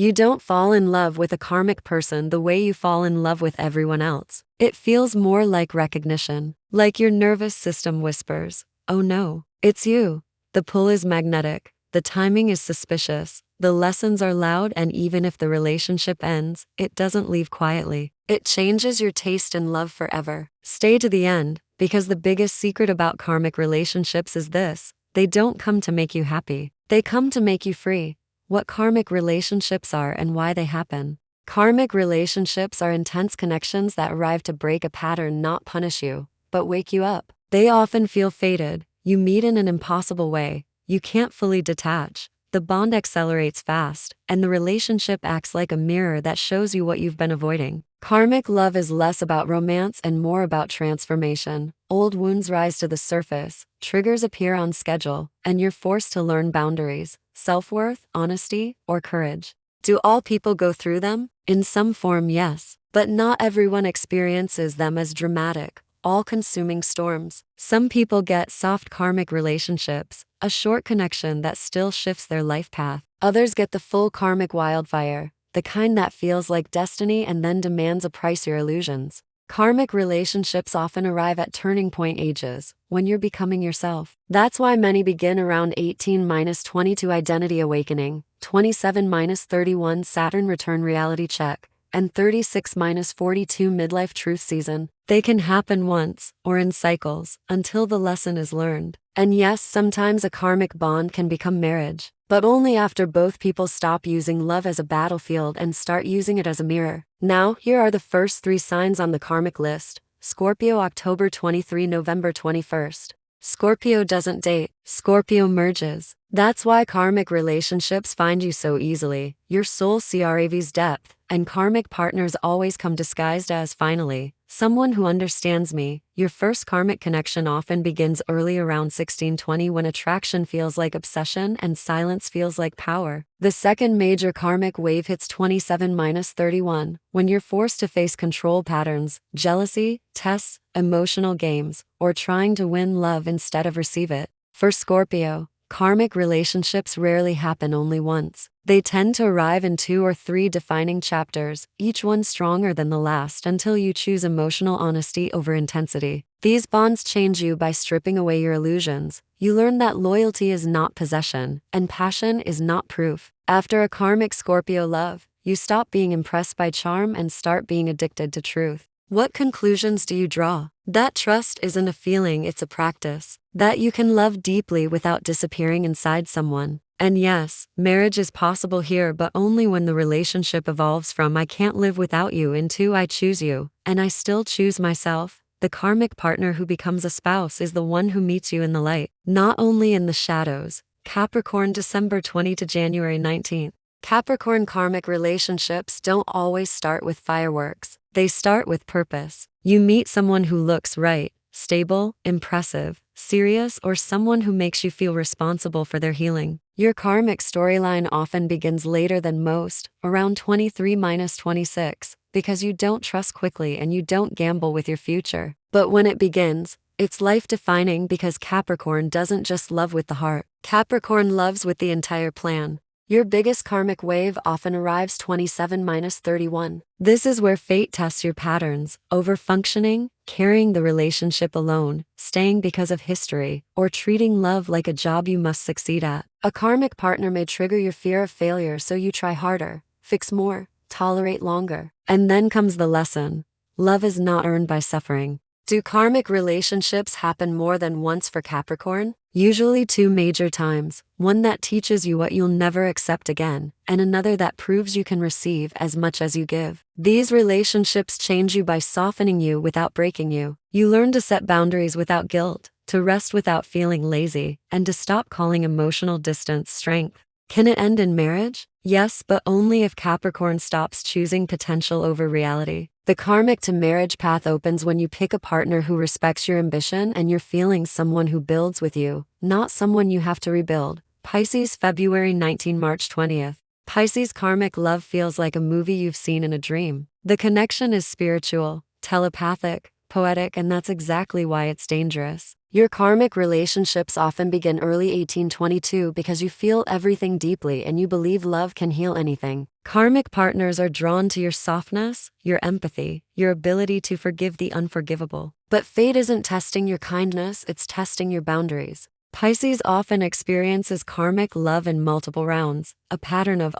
You don't fall in love with a karmic person the way you fall in love with everyone else. It feels more like recognition, like your nervous system whispers, "Oh no, it's you." The pull is magnetic, the timing is suspicious, the lessons are loud, and even if the relationship ends, it doesn't leave quietly. It changes your taste in love forever. Stay to the end, because the biggest secret about karmic relationships is this: they don't come to make you happy, they come to make you free. What karmic relationships are and why they happen. Karmic relationships are intense connections that arrive to break a pattern, not punish you, but wake you up. They often feel fated. You meet in an impossible way. You can't fully detach. The bond accelerates fast, and the relationship acts like a mirror that shows you what you've been avoiding. Karmic love is less about romance and more about transformation. Old wounds rise to the surface, triggers appear on schedule, and you're forced to learn boundaries, self-worth, honesty, or courage. Do all people go through them? In some form, yes. But not everyone experiences them as dramatic, all-consuming storms. Some people get soft karmic relationships, a short connection that still shifts their life path. Others get the full karmic wildfire, the kind that feels like destiny and then demands a price your illusions. Karmic relationships often arrive at turning point ages, when you're becoming yourself. That's why many begin around 18-22 identity awakening, 27-31 Saturn-return reality check, and 36-42 midlife truth season. They can happen once, or in cycles, until the lesson is learned. And yes, sometimes a karmic bond can become marriage, but only after both people stop using love as a battlefield and start using it as a mirror. Now, here are the first 3 signs on the karmic list. Scorpio, October 23, November 21st. Scorpio doesn't date, Scorpio merges. That's why karmic relationships find you so easily. Your soul craves depth, and karmic partners always come disguised as finally someone who understands me. Your first karmic connection often begins early, around 16-20, when attraction feels like obsession and silence feels like power. The second major karmic wave hits 27-31, when you're forced to face control patterns, jealousy, tests, emotional games, or trying to win love instead of receive it. For Scorpio, karmic relationships rarely happen only once. They tend to arrive in 2 or 3 defining chapters, each one stronger than the last, until you choose emotional honesty over intensity. These bonds change you by stripping away your illusions. You learn that loyalty is not possession, and passion is not proof. After a karmic Scorpio love, you stop being impressed by charm and start being addicted to truth. What conclusions do you draw? That trust isn't a feeling, it's a practice. That you can love deeply without disappearing inside someone. And yes, marriage is possible here, but only when the relationship evolves from "I can't live without you" into "I choose you, and I still choose myself." The karmic partner who becomes a spouse is the one who meets you in the light, not only in the shadows. Capricorn, December 20 to January 19th. Capricorn karmic relationships don't always start with fireworks. They start with purpose. You meet someone who looks right, stable, impressive, serious, or someone who makes you feel responsible for their healing. Your karmic storyline often begins later than most, around 23-26, because you don't trust quickly and you don't gamble with your future. But when it begins, it's life-defining, because Capricorn doesn't just love with the heart. Capricorn loves with the entire plan. Your biggest karmic wave often arrives 27-31. This is where fate tests your patterns: over-functioning, carrying the relationship alone, staying because of history, or treating love like a job you must succeed at. A karmic partner may trigger your fear of failure, so you try harder, fix more, tolerate longer. And then comes the lesson: love is not earned by suffering. Do karmic relationships happen more than once for Capricorn? Usually 2 major times, one that teaches you what you'll never accept again, and another that proves you can receive as much as you give. These relationships change you by softening you without breaking you. You learn to set boundaries without guilt, to rest without feeling lazy, and to stop calling emotional distance strength. Can it end in marriage? Yes, but only if Capricorn stops choosing potential over reality. The karmic to marriage path opens when you pick a partner who respects your ambition and your feelings, someone who builds with you, not someone you have to rebuild. Pisces, February 19, March 20th. Pisces karmic love feels like a movie you've seen in a dream. The connection is spiritual, telepathic, poetic, and that's exactly why it's dangerous. Your karmic relationships often begin early 1822 because you feel everything deeply and you believe love can heal anything. Karmic partners are drawn to your softness, your empathy, your ability to forgive the unforgivable. But fate isn't testing your kindness, it's testing your boundaries. Pisces often experiences karmic love in multiple rounds, a pattern of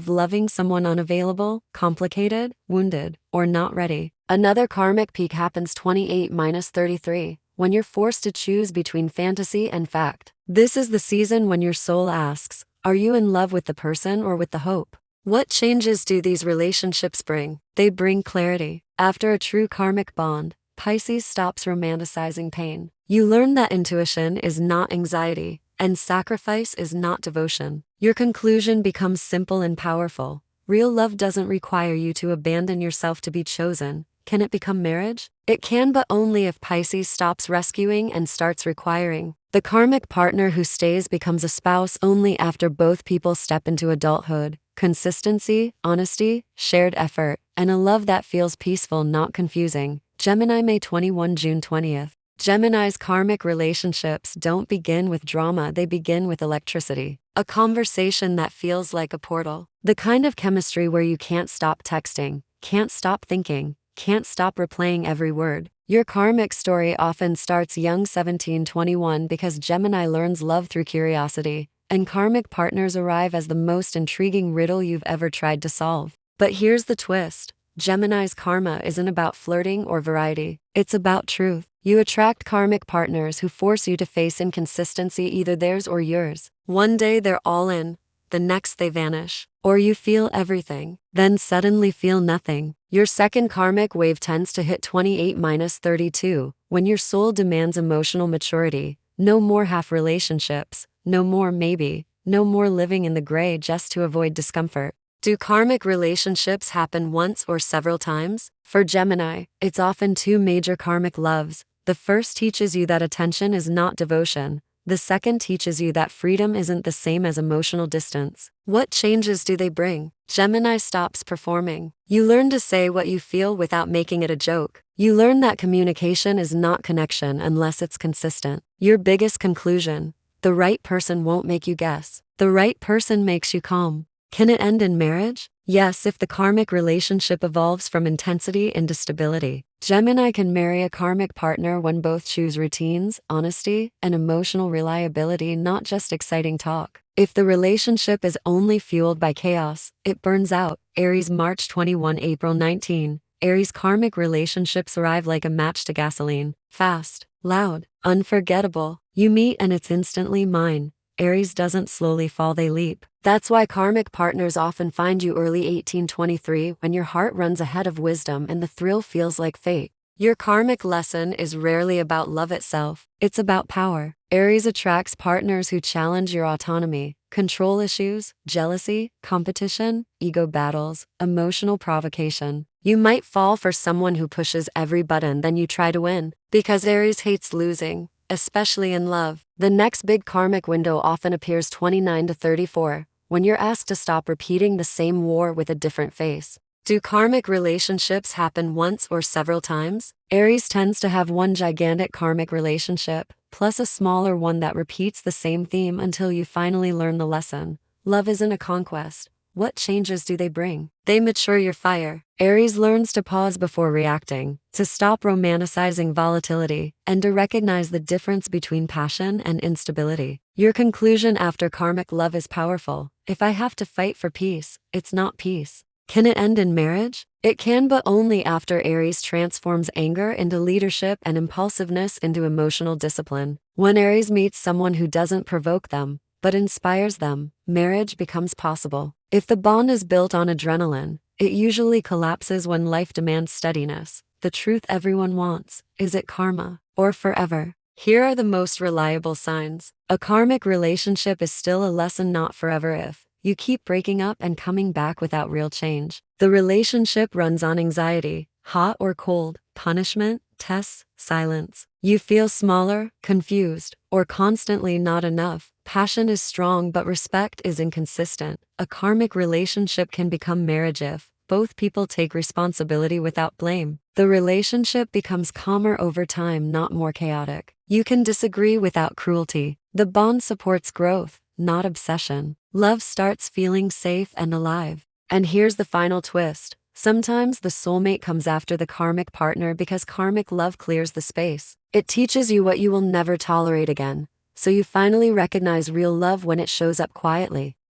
loving someone unavailable, complicated, wounded, or not ready. Another karmic peak happens 28-33, when you're forced to choose between fantasy and fact. This is the season when your soul asks, are you in love with the person or with the hope? What changes do these relationships bring? They bring clarity. After a true karmic bond, Pisces stops romanticizing pain. You learn that intuition is not anxiety, and sacrifice is not devotion. Your conclusion becomes simple and powerful. Real love doesn't require you to abandon yourself to be chosen. Can it become marriage? It can, but only if Pisces stops rescuing and starts requiring. The karmic partner who stays becomes a spouse only after both people step into adulthood. Consistency, honesty, shared effort, and a love that feels peaceful, not confusing. Gemini, May 21, June 20th. Gemini's karmic relationships don't begin with drama, they begin with electricity. A conversation that feels like a portal. The kind of chemistry where you can't stop texting, can't stop thinking, can't stop replaying every word. Your karmic story often starts young, 17-21, because Gemini learns love through curiosity, and karmic partners arrive as the most intriguing riddle you've ever tried to solve. But here's the twist. Gemini's karma isn't about flirting or variety. It's about truth. You attract karmic partners who force you to face inconsistency, either theirs or yours. One day they're all in, the next they vanish. Or you feel everything, then suddenly feel nothing. Your second karmic wave tends to hit 28-32, when your soul demands emotional maturity. No more half relationships, no more maybe, no more living in the gray just to avoid discomfort. Do karmic relationships happen once or several times? For Gemini, it's often two major karmic loves. The first teaches you that attention is not devotion. The second teaches you that freedom isn't the same as emotional distance. What changes do they bring? Gemini stops performing. You learn to say what you feel without making it a joke. You learn that communication is not connection unless it's consistent. Your biggest conclusion: the right person won't make you guess. The right person makes you calm. Can it end in marriage? Yes, if the karmic relationship evolves from intensity into stability. Gemini can marry a karmic partner when both choose routines, honesty, and emotional reliability, not just exciting talk. If the relationship is only fueled by chaos, it burns out. Aries, March 21, April 19. Aries karmic relationships arrive like a match to gasoline. Fast, loud, unforgettable. You meet and it's instantly mine. Aries doesn't slowly fall, they leap. That's why karmic partners often find you early 1823, when your heart runs ahead of wisdom and the thrill feels like fate. Your karmic lesson is rarely about love itself, it's about power. Aries attracts partners who challenge your autonomy. Control issues, jealousy, competition, ego battles, emotional provocation. You might fall for someone who pushes every button, then you try to win. Because Aries hates losing, especially in love. The next big karmic window often appears 29-34, when you're asked to stop repeating the same war with a different face. Do karmic relationships happen once or several times? Aries tends to have one gigantic karmic relationship, plus a smaller one that repeats the same theme until you finally learn the lesson. Love isn't a conquest. What changes do they bring? They mature your fire. Aries learns to pause before reacting, to stop romanticizing volatility, and to recognize the difference between passion and instability. Your conclusion after karmic love is powerful. If I have to fight for peace, it's not peace. Can it end in marriage? It can, but only after Aries transforms anger into leadership and impulsiveness into emotional discipline. When Aries meets someone who doesn't provoke them, but inspires them, marriage becomes possible. If the bond is built on adrenaline, it usually collapses when life demands steadiness. The truth everyone wants: is it karma or forever? Here are the most reliable signs. A karmic relationship is still a lesson, not forever. If you keep breaking up and coming back without real change, the relationship runs on anxiety, hot or cold, punishment, tests, silence. You feel smaller, confused, or constantly not enough. Passion is strong but respect is inconsistent. A karmic relationship can become marriage if both people take responsibility without blame. The relationship becomes calmer over time, not more chaotic. You can disagree without cruelty. The bond supports growth, not obsession. Love starts feeling safe and alive. And here's the final twist. Sometimes the soulmate comes after the karmic partner because karmic love clears the space. It teaches you what you will never tolerate again, so you finally recognize real love when it shows up quietly.